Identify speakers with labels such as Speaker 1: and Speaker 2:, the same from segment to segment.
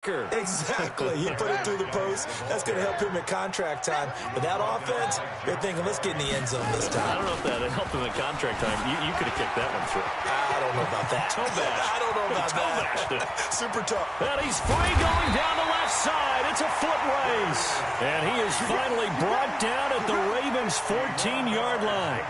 Speaker 1: Exactly. He put it through the post. That's going to help him at contract time. But that offense, they're thinking, let's get in the end zone this time.
Speaker 2: I don't know if that helped him at contract time. You could have kicked that one through.
Speaker 1: I don't know about that.
Speaker 2: Toe bash.
Speaker 1: I don't know about that. Super tough.
Speaker 2: And he's free going down the left side. It's a foot race. And he is finally brought down at the Ravens' 14-yard line.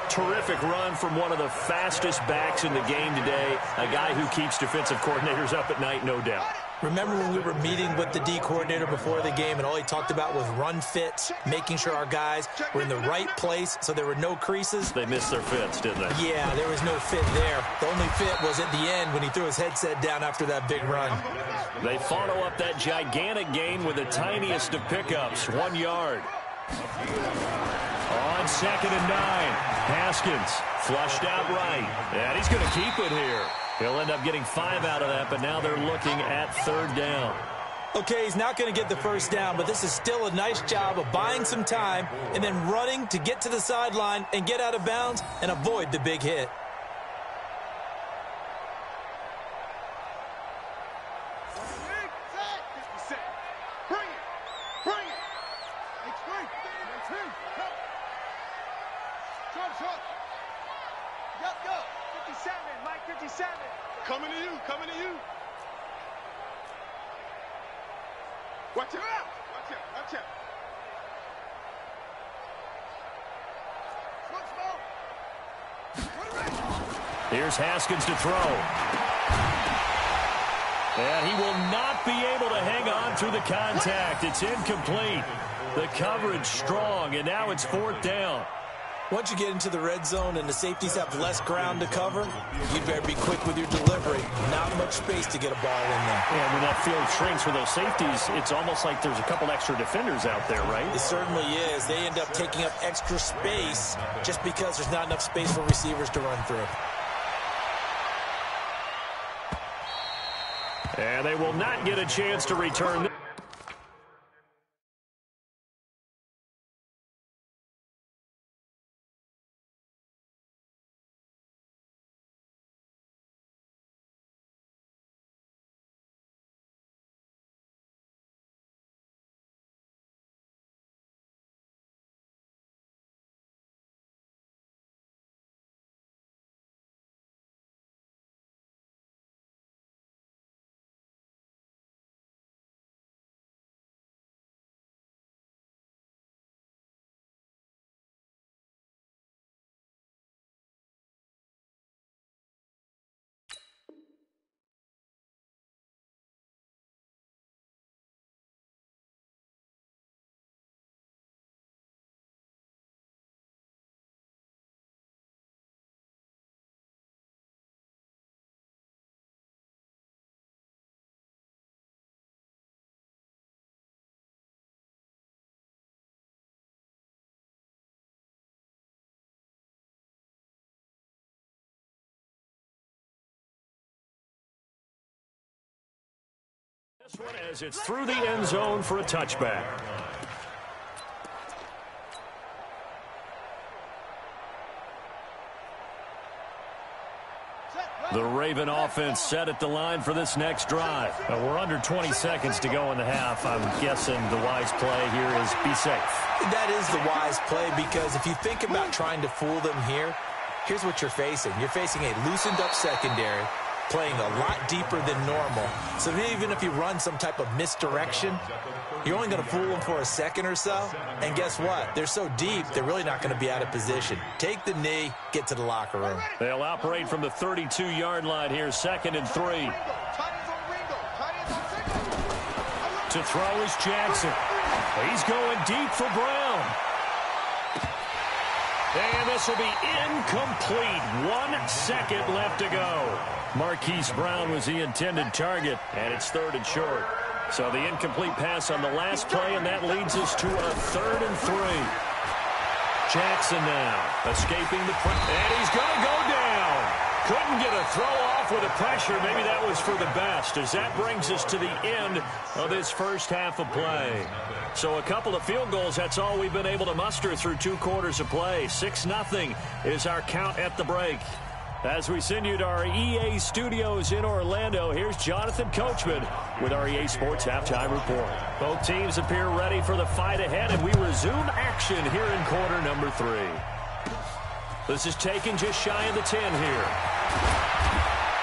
Speaker 2: Terrific run from one of the fastest backs in the game today. A guy who keeps defensive coordinators up at night, no doubt.
Speaker 1: Remember when we were meeting with the D coordinator before the game and all he talked about was run fits, making sure our guys were in the right place so there were no creases?
Speaker 2: They missed their fits, didn't they?
Speaker 1: Yeah, there was no fit there. The only fit was at the end when he threw his headset down after that big run.
Speaker 2: They follow up that gigantic gain with the tiniest of pickups, 1 yard. On 2nd and 9, Haskins flushed out right, and he's going to keep it here. He'll end up getting 5 out of that, but now they're looking at 3rd down.
Speaker 1: Okay, he's not going to get the first down, but this is still a nice job of buying some time and then running to get to the sideline and get out of bounds and avoid the big hit.
Speaker 3: Coming to you, coming to you. Watch out, watch out, watch out.
Speaker 2: Here's Haskins to throw. And he will not be able to hang on through the contact. It's incomplete. The coverage strong, and now it's 4th down.
Speaker 1: Once you get into the red zone and the safeties have less ground to cover, you better be quick with your delivery. Not much space to get a ball in there.
Speaker 2: Yeah, when that field shrinks with those safeties, it's almost like there's a couple extra defenders out there, right?
Speaker 1: It certainly is. They end up taking up extra space just because there's not enough space for receivers to run through.
Speaker 2: And they will not get a chance to return. This one as it's through the end zone for a touchback. The Raven offense set at the line for this next drive. We're under 20 seconds to go in the half. I'm guessing the wise play here is be safe.
Speaker 1: That is the wise play because if you think about trying to fool them here, here's what you're facing. You're facing a loosened up secondary, playing a lot deeper than normal. So even if you run some type of misdirection, you're only going to fool them for a second or so. And guess what? They're so deep, they're really not going to be out of position. Take the knee, get to the locker room.
Speaker 2: They'll operate from the 32-yard line here, 2nd and 3. To throw is Jackson. He's going deep for Brown. And this will be incomplete. 1 second left to go. Marquise Brown was the intended target, and it's 3rd and short. So the incomplete pass on the last play, and that leads us to a 3rd and 3. Jackson now escaping the pressure, and he's going to go down. Couldn't get a throw off with the pressure. Maybe that was for the best, as that brings us to the end of this first half of play. So a couple of field goals, that's all we've been able to muster through 2 quarters of play. 6-0 is our count at the break. As we send you to our EA studios in Orlando, here's Jonathan Coachman with our EA Sports Halftime Report. Both teams appear ready for the fight ahead, and we resume action here in quarter number 3. This is taken just shy of the 10 here.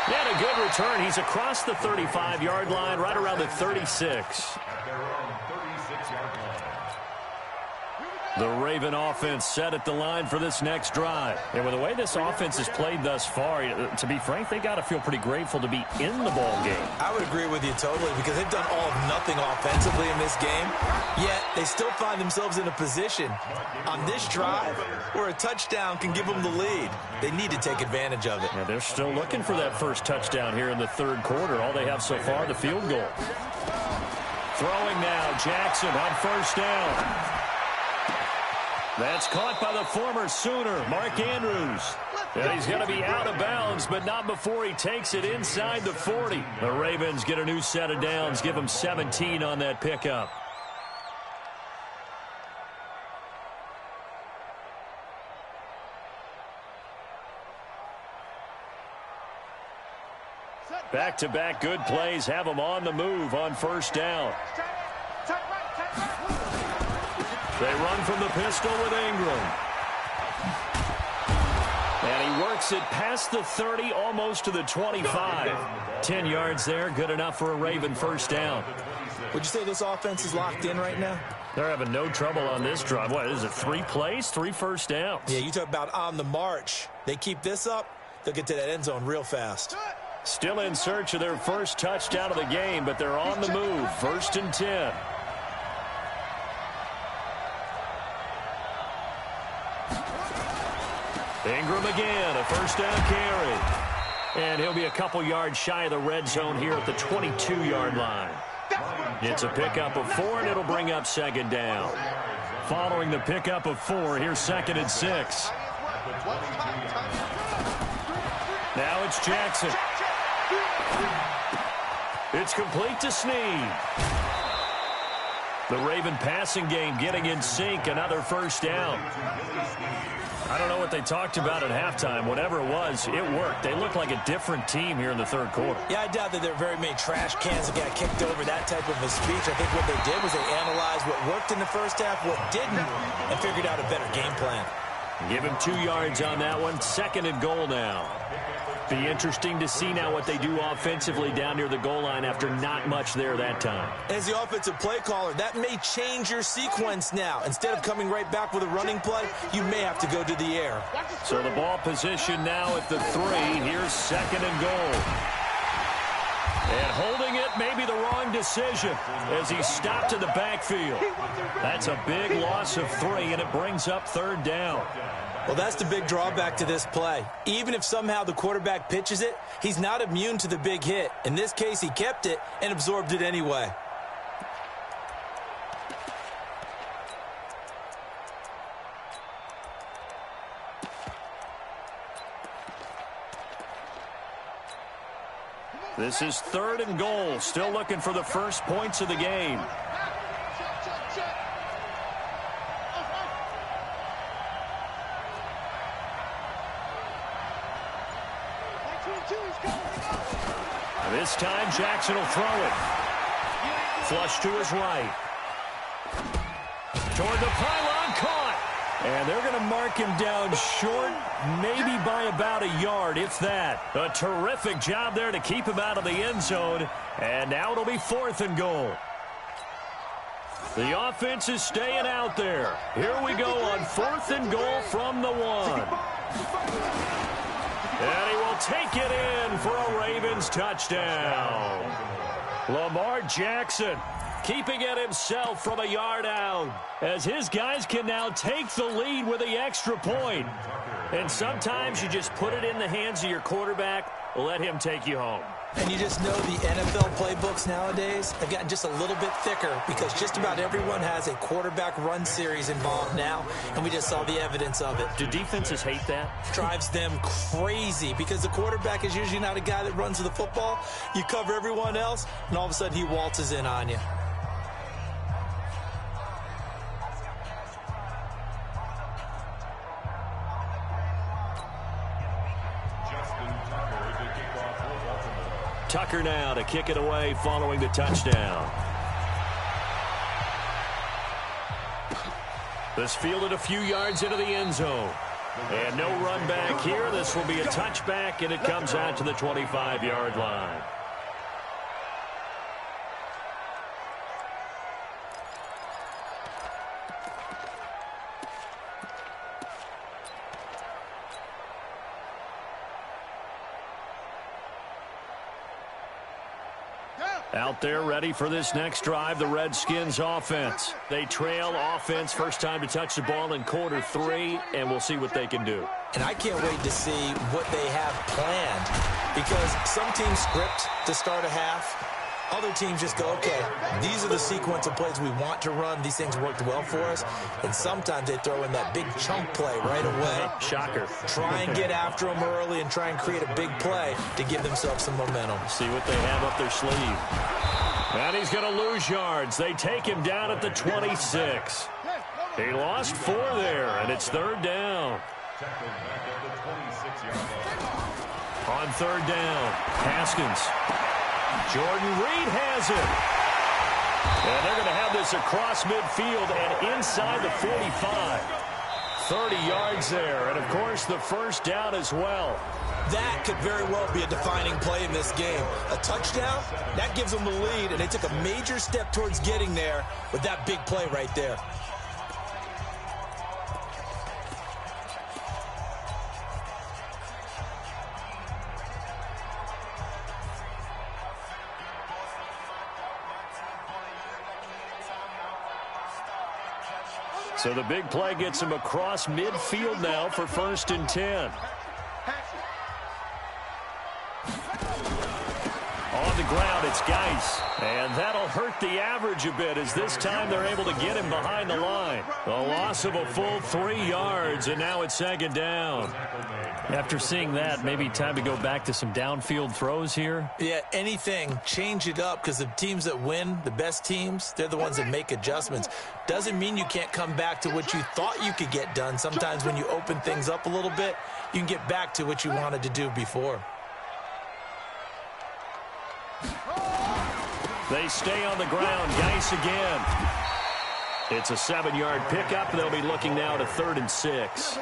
Speaker 2: And a good return. He's across the 35-yard line, right around the 36. The Raven offense set at the line for this next drive. And with the way this offense has played thus far, to be frank, they got to feel pretty grateful to be in the ball game.
Speaker 1: I would agree with you totally because they've done all of nothing offensively in this game, yet they still find themselves in a position on this drive where a touchdown can give them the lead. They need to take advantage of it.
Speaker 2: Yeah, they're still looking for that first touchdown here in the third quarter. All they have so far, the field goal. Throwing now, Jackson on first down. That's caught by the former Sooner, Mark Andrews. And he's going to be out of bounds, but not before he takes it inside the 40. The Ravens get a new set of downs, give them 17 on that pickup. Back-to-back good plays have them on the move on first down. They run from the pistol with Ingram. And he works it past the 30, almost to the 25. 10 yards there, good enough for a Raven first down.
Speaker 1: Would you say this offense is locked in right now?
Speaker 2: They're having no trouble on this drive. What is it, 3 plays, 3 first downs?
Speaker 1: Yeah, you talk about on the march. They keep this up, they'll get to that end zone real fast.
Speaker 2: Still in search of their first touchdown of the game, but they're on the move. 1st and 10. Ingram again, a first down carry. And he'll be a couple yards shy of the red zone here at the 22-yard line. It's a pickup of 4, and it'll bring up second down. Following the pickup of 4, here's 2nd and 6. Now it's Jackson. It's complete to Snead. The Raven passing game getting in sync, another first down. I don't know what they talked about at halftime. Whatever it was, it worked. They look like a different team here in the third quarter.
Speaker 1: Yeah, I doubt that there are very many trash cans that got kicked over, that type of a speech. I think what they did was they analyzed what worked in the first half, what didn't, and figured out a better game plan.
Speaker 2: Give him 2 yards on that one. 2nd and goal now. Be interesting to see now what they do offensively down near the goal line after not much there that time.
Speaker 1: As the offensive play caller, that may change your sequence now. Instead of coming right back with a running play, you may have to go to the air.
Speaker 2: So the ball position now at the 3. Here's 2nd and goal. And holding it may be the wrong decision as he stopped in the backfield. That's a big loss of 3, and it brings up 3rd down.
Speaker 1: Well, that's the big drawback to this play. Even if somehow the quarterback pitches it, he's not immune to the big hit. In this case, he kept it and absorbed it anyway.
Speaker 2: This is 3rd and goal. Still looking for the first points of the game. This time, Jackson will throw it. Flush to his right. Toward the pylon, caught. And they're going to mark him down short, maybe by about a yard, if that. A terrific job there to keep him out of the end zone. And now it'll be 4th and goal. The offense is staying out there. Here we go on 4th and goal from the 1. And he will take it in for a Ravens touchdown. Lamar Jackson keeping it himself from a yard out as his guys can now take the lead with the extra point. And sometimes you just put it in the hands of your quarterback, let him take you home.
Speaker 1: And you just know the NFL playbooks nowadays have gotten just a little bit thicker because just about everyone has a quarterback run series involved now, and we just saw the evidence of it.
Speaker 2: Do defenses hate that?
Speaker 1: Drives them crazy because the quarterback is usually not a guy that runs the football. You cover everyone else, and all of a sudden he waltzes in on you.
Speaker 2: Tucker now to kick it away following the touchdown. This fielded a few yards into the end zone. And no run back here. This will be a touchback, and it comes out to the 25-yard line. Out there ready for this next drive, the Redskins offense. They trail offense, first time to touch the ball in quarter 3, and we'll see what they can do.
Speaker 1: And I can't wait to see what they have planned, because some teams script to start a half. Other teams just go, okay, these are the sequence of plays we want to run. These things worked well for us. And sometimes they throw in that big chunk play right away.
Speaker 2: Shocker.
Speaker 1: Try and get after them early and try and create a big play to give themselves some momentum.
Speaker 2: See what they have up their sleeve. And he's going to lose yards. They take him down at the 26. He lost 4 there, and it's third down. On third down, Haskins. Jordan Reed has it. And they're going to have this across midfield and inside the 45. 30 yards there. And, of course, the first down as well.
Speaker 1: That could very well be a defining play in this game. A touchdown, that gives them the lead, and they took a major step towards getting there with that big play right there.
Speaker 2: So the big play gets him across midfield now for 1st and 10. On the ground, it's Geis. And that'll hurt the average a bit, as this time they're able to get him behind the line. A loss of a full 3 yards, and now it's 2nd down.
Speaker 4: After seeing that, maybe time to go back to some downfield throws here.
Speaker 1: Yeah, anything. Change it up, because the teams that win, the best teams, they're the ones that make adjustments. Doesn't mean you can't come back to what you thought you could get done. Sometimes when you open things up a little bit, you can get back to what you wanted to do before.
Speaker 2: They stay on the ground. Geis again. It's a 7-yard pickup. They'll be looking now to 3rd and 6.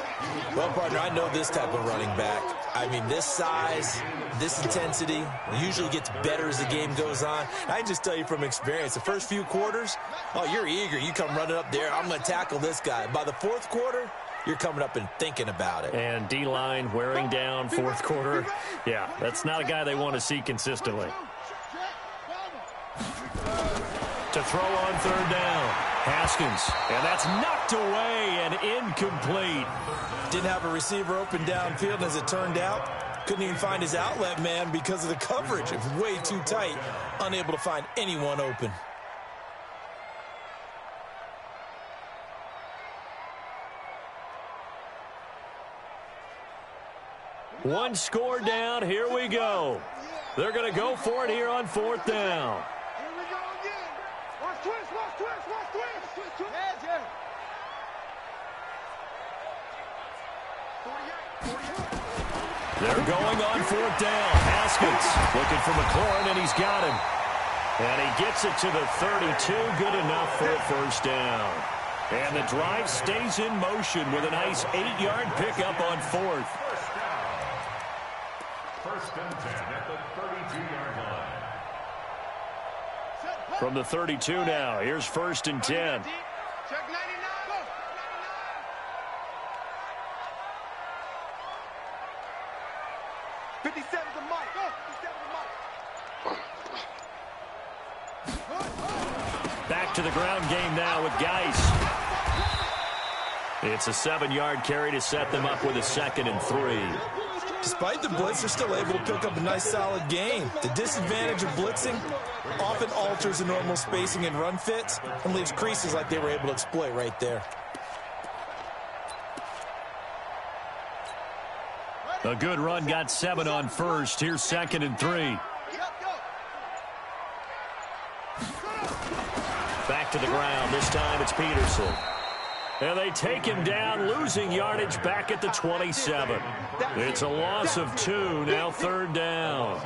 Speaker 1: Well, partner, I know this type of running back. I mean, this size, this intensity usually gets better as the game goes on. I just tell you from experience, the first few quarters, oh, you're eager. You come running up there. I'm going to tackle this guy. By the 4th quarter, you're coming up and thinking about it.
Speaker 2: And D-line wearing down 4th quarter. Yeah, that's not a guy they want to see consistently. To throw on 3rd down, Haskins, and that's knocked away and incomplete.
Speaker 1: Didn't have a receiver open downfield, and as it turned out, couldn't even find his outlet man because of the coverage. It was way too tight, unable to find anyone open.
Speaker 2: One score down. Here we go. They're going to go for it here on 4th down. They're going on 4th down. Haskins looking for McLaurin, and he's got him. And he gets it to the 32. Good enough for a 1st down. And the drive stays in motion with a nice 8-yard pickup on 4th.
Speaker 5: 1st and 10 at the 32-yard line.
Speaker 2: From the 32 now, here's 1st and 10.
Speaker 3: Check 99. 57 to Mike. 57 to Mike.
Speaker 2: Back to the ground game now with Geis. It's a 7-yard carry to set them up with a 2nd and 3.
Speaker 1: Despite the blitz, they're still able to pick up a nice solid gain. The disadvantage of blitzing often alters the normal spacing and run fits and leaves creases like they were able to exploit right there.
Speaker 2: A good run got 7 on 1st. Here's 2nd and 3. Back to the ground. This time it's Peterson. And they take him down, losing yardage back at the 27. It's a loss of 2, now 3rd down.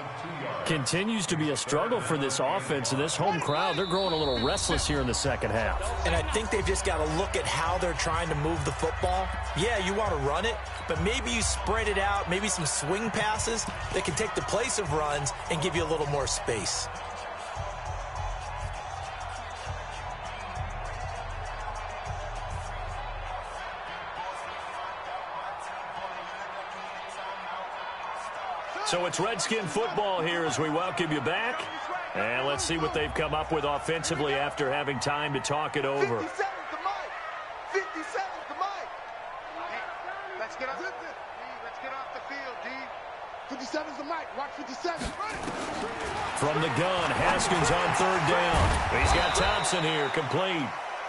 Speaker 4: Continues to be a struggle for this offense and this home crowd. They're growing a little restless here in the second half.
Speaker 1: And I think they've just got to look at how they're trying to move the football. Yeah, you want to run it, but maybe you spread it out, maybe some swing passes that can take the place of runs and give you a little more space.
Speaker 2: So it's Redskin football here as we welcome you back. And let's see what they've come up with offensively after having time to talk it over.
Speaker 3: 57's the mic. 57's the mic. Let's get off the field, D. 57's the mic. Watch 57.
Speaker 2: From the gun, Haskins on 3rd down. He's got Thompson here, complete.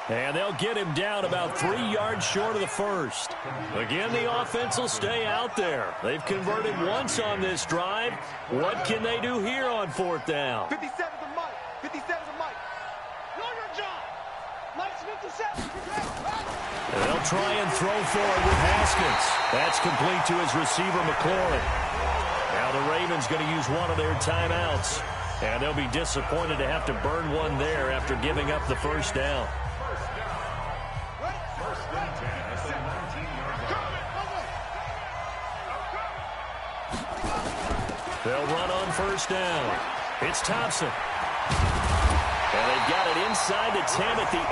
Speaker 2: And they'll get him down about 3 yards short of the first. Again, the offense will stay out there. They've converted once on this drive. What can they do here on 4th down?
Speaker 3: 57's the mic. 57's the mic. Know your job. Mike's 57.
Speaker 2: They'll try and throw for it with Haskins. That's complete to his receiver, McLaurin. Now the Ravens going to use one of their timeouts. And they'll be disappointed to have to burn one there after giving up the first down. They'll run on 1st down. It's Thompson. And they've got it inside the 10 at the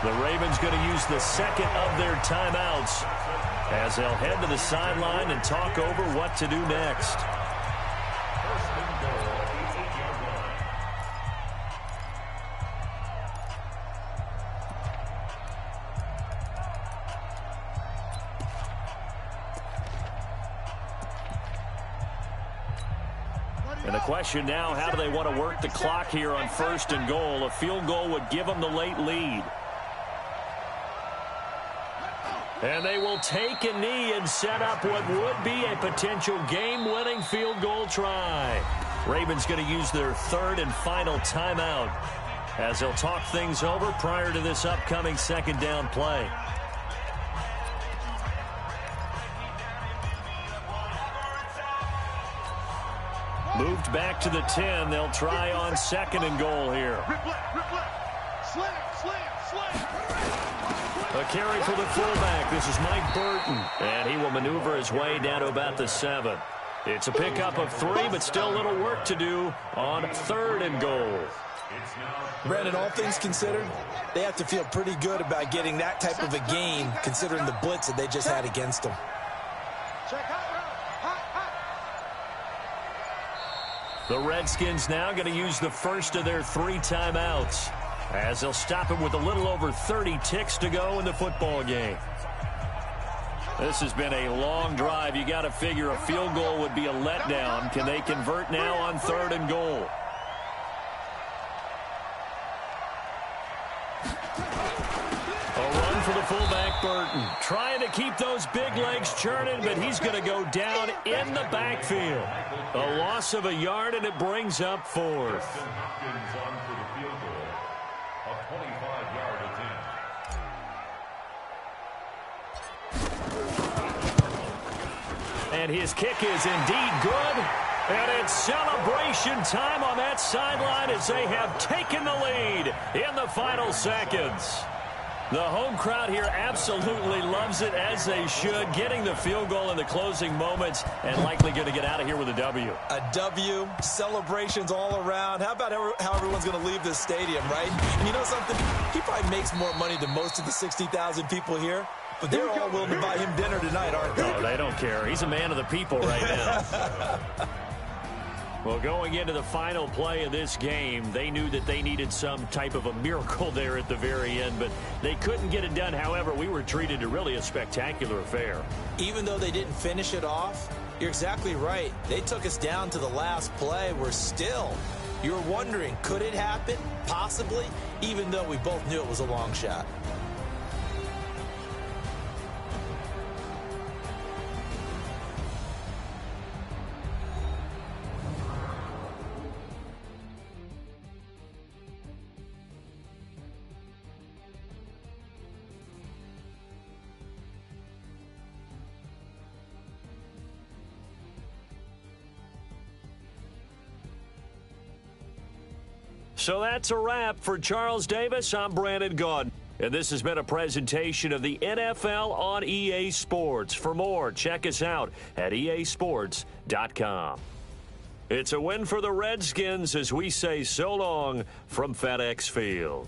Speaker 2: 8. The Ravens going to use the second of their timeouts as they'll head to the sideline and talk over what to do next. And the question now, how do they want to work the clock here on 1st and goal? A field goal would give them the late lead. And they will take a knee and set up what would be a potential game-winning field goal try. Ravens going to use their 3rd and final timeout as they'll talk things over prior to this upcoming 2nd down play. Moved back to the 10. They'll try on 2nd and goal here. A carry for the fullback. This is Mike Burton. And he will maneuver his way down to about the 7. It's a pickup of 3, but still a little work to do on 3rd and goal.
Speaker 1: Brandon, all things considered, they have to feel pretty good about getting that type of a gain considering the blitz that they just had against them.
Speaker 2: The Redskins now going to use the first of their 3 timeouts as they'll stop it with a little over 30 ticks to go in the football game. This has been a long drive. You got to figure a field goal would be a letdown. Can they convert now on 3rd and goal? A run for the fullback, Burton. Trying to keep those big legs churning, but he's going to go down in the backfield. A loss of a yard, and it brings up 4th. And his kick is indeed good. And it's celebration time on that sideline as they have taken the lead in the final seconds. The home crowd here absolutely loves it, as they should, getting the field goal in the closing moments and likely going to get out of here with a W.
Speaker 1: A W, celebrations all around. How about how everyone's going to leave this stadium, right? And you know something? He probably makes more money than most of the 60,000 people here, but they're all willing to buy him dinner tonight, aren't they?
Speaker 2: Oh, they don't care. He's a man of the people right now. Well, going into the final play of this game, they knew that they needed some type of a miracle there at the very end, but they couldn't get it done. However, we were treated to really a spectacular affair.
Speaker 1: Even though they didn't finish it off, you're exactly right. They took us down to the last play. We're still, you're wondering, could it happen? Possibly, even though we both knew it was a long shot.
Speaker 2: So that's a wrap. For Charles Davis, I'm Brandon Gaudin. And this has been a presentation of the NFL on EA Sports. For more, check us out at easports.com. It's a win for the Redskins as we say so long from FedEx Field.